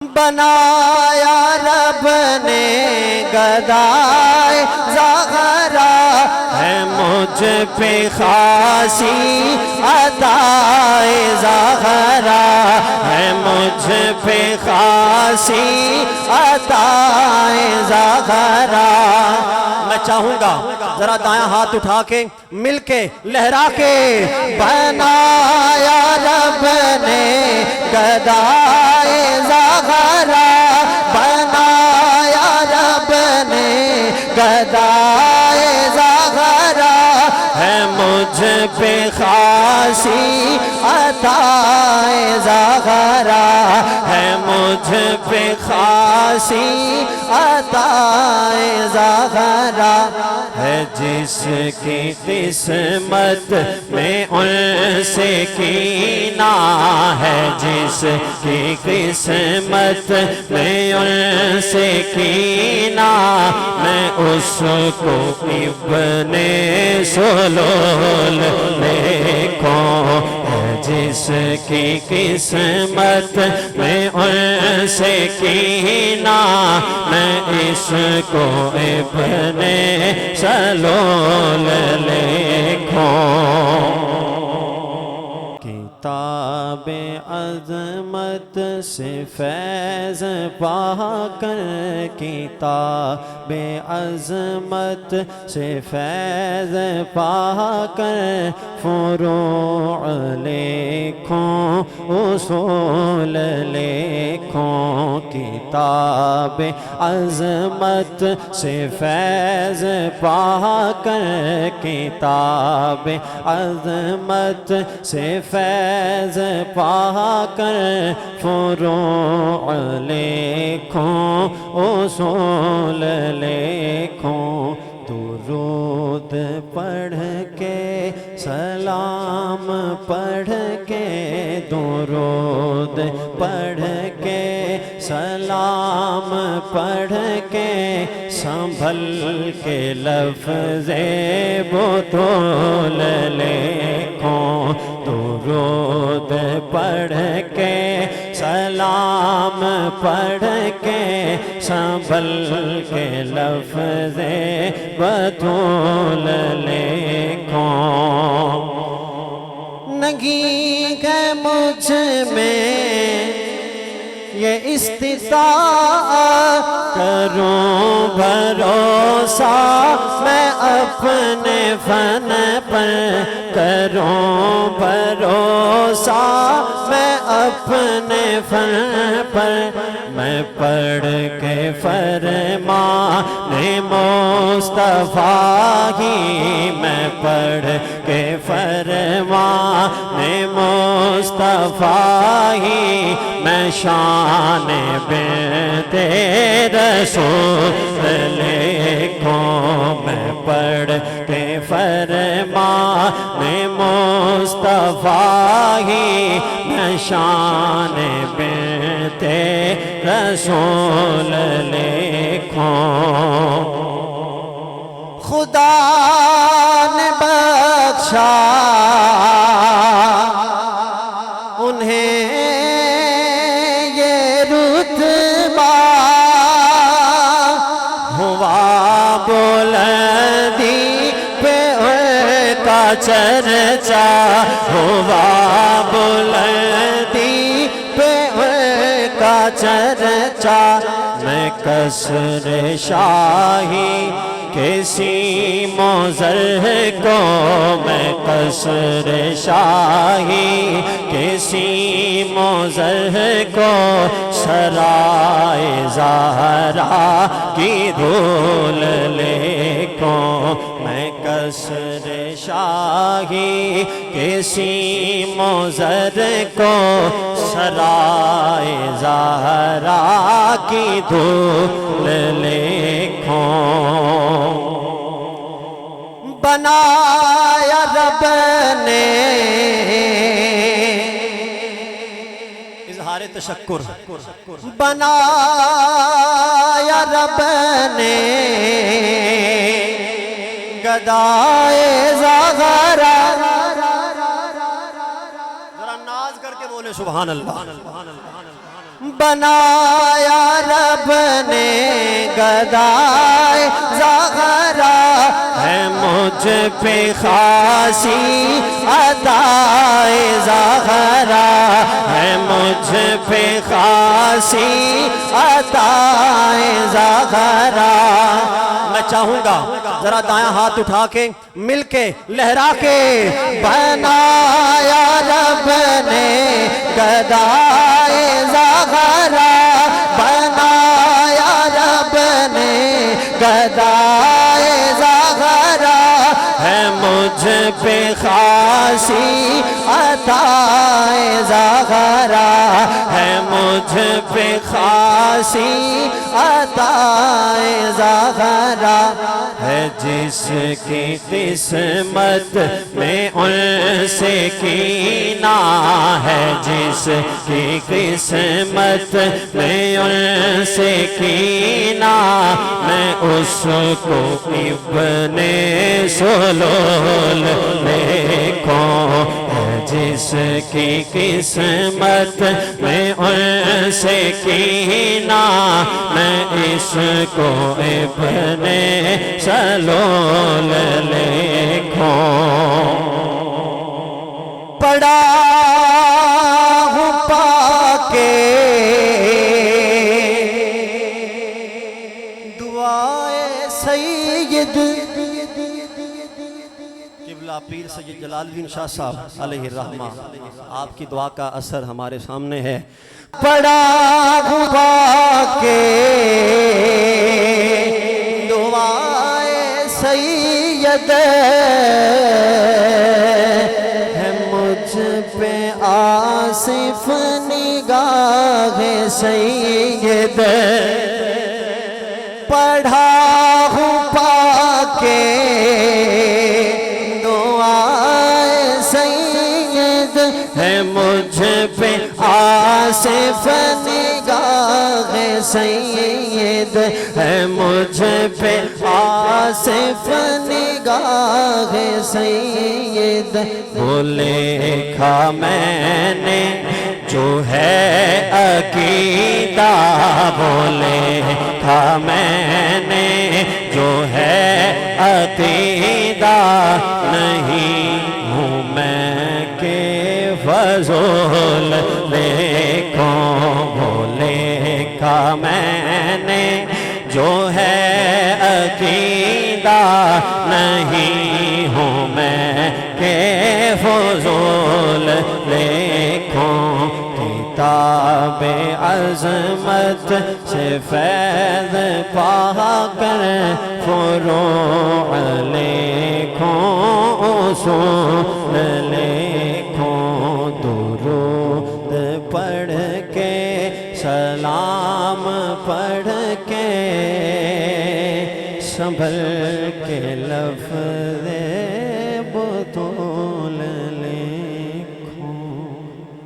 بنایا رب نے گدائے زہرا ہے مجھ پہ خاصی عطائے زہرا ہے مجھ پہ خاصی عطائے زہرا۔ میں چاہوں گا ذرا دایاں ہاتھ اٹھا کے مل کے لہرا کے بنایا رب نے گدائے زہرا بنایا رب نے گدائے زہرا ہے مجھ پہ خاصی عطائے زہرا ہے مجھ پہ خاصی عطائے زہرا ہے جس کی قسمت میں ان سے کینہ ہے جس کی قسمت میں ان سے کینہ میں اس کو ابن سلول لکھوں ہے جس کی قسمت میں ان سے کینہ میں اس کو ابن سلول لکھوں۔ کتاب عظمت سے فیض پا کر کتاب عظمت سے فیض پا کر فروع لکھوں اصول لکھوں کتاب عظمت سے فیض پا کر کتاب عظمت سے فیض پا کر فروع لکھوں اصول لکھوں۔ درود پڑھ کے سلام پڑھ کے درود پڑھ کے سلام پڑھ کے سنبھل کے لفظ بطول لکھوں درود پڑھ کے سلام پڑھ کے سنبھل کے لفظ بطول لکھوں۔ نہیں ہے مجھ میں یہ استطاعت کروں بھروسہ میں اپنے فن پر کروں بھروسہ میں اپنے فن پر میں پڑھ کے فرمان مصطفیٰ ہی میں پڑھ کے فرمان مصطفیٰ ہی میں شان بنت رسول لکھوں میں پڑھ کے فرمان مصطفیٰ ہی میں شان بنت رسول لکھوں۔ خدا نے بخشا انہیں یہ رتبہ ہوا بلندی پہ ان کا چرچا ہوا بلندی پہ ان کا چرچا۔ میں قصر شاہی کسی موزر کو میں قصر شاہی کسی موزر کو سرائے زہرا کی دھول لکھوں میں قصر شاہی کسی موزر کو سرائے زہرا کی دھول لکھوں۔ بنایا رب نے اظہار تشکر بنایا رب نے گدائے زہرا ذرا ناز کر کے بولے سبحان اللہ۔ بنایا رب نے گدائے زہرا ہے مجھ پہ خاصی عطائے زہرا ہے مجھ پہ خاصی عطائے زہرا میں چاہوں گا ذرا دایاں ہاتھ اٹھا کے مل کے لہرا کے بنایا رب نے گدائے زہرا بنایا رب نے گدائے زہرا ہے مجھ پہ خاصی عطائے زہرا ہے مجھ پہ خاصی عطائے زہرا ہے جس کی قسمت میں ان سے کینہ ہے جس کی قسمت میں ان سے کینہ میں اس کو ابن سلول لکھوں جس کی قسمت میں ان سے کینہ میں اس کو ابن سلول لکھوں پڑھا ہوں پاکے دعائے سید قبلہ پیر سید جلال الدین شاہ صاحب علیہ الرحمہ آپ کی دعا کا اثر ہمارے سامنے ہے پڑھا ہوں پاکے دعائے سید ہے مجھ پہ آصف نگاہ سید پڑھا ہوں پاکے دعائے سید ہے مجھ پہ آصف نگاہ سید ہے مجھ پہ آصف نگاہ سید وہ لکھا میں نے جو ہے عقیدہ وہ لکھا میں نے جو ہے عقیدہ نہیں ہوں میں کہ فضول لکھوں وہ لکھا میں نے جو ہے عقیدہ نہیں ہوں میں کہ فضول لکھوں کتاب عظمت سے فیض پا کر فروع لکھوں اصول لکھوں درود پڑھ کے سلام پڑھ کے سنبھل کے لفظ